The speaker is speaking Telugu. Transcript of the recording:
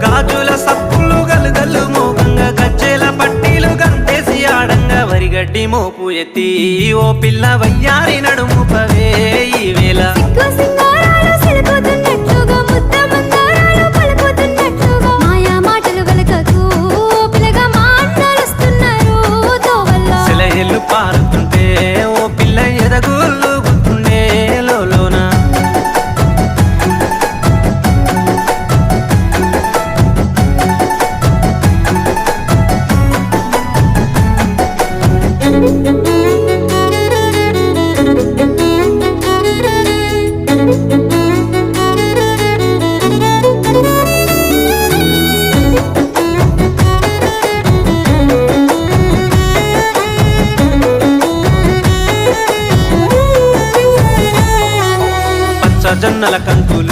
గాజుల సప్పులు గలుగల్లు మోగంగా గజ్జెల పట్టీలు గంతేసి ఆడంగా వరిగడ్డి మోపు ఎత్తి ఓ పిల్ల వయ్యారి నడుము పవే ఈ వేళ సిగ్గు సింగారాలు సిలుకుతున్నట్లుగా ముద్ద మందారాలు పలుకుతున్నట్లుగా మాయా మాటలు వెలకకు పిల్లగా మాట్లాడుస్తున్నారు తోవల్లో సెలయేళ్ళు పారుతుంటే ఓ పిల్ల ఎదగుళ్ళు గుర్తుండే లోన జొన్నల కంకులు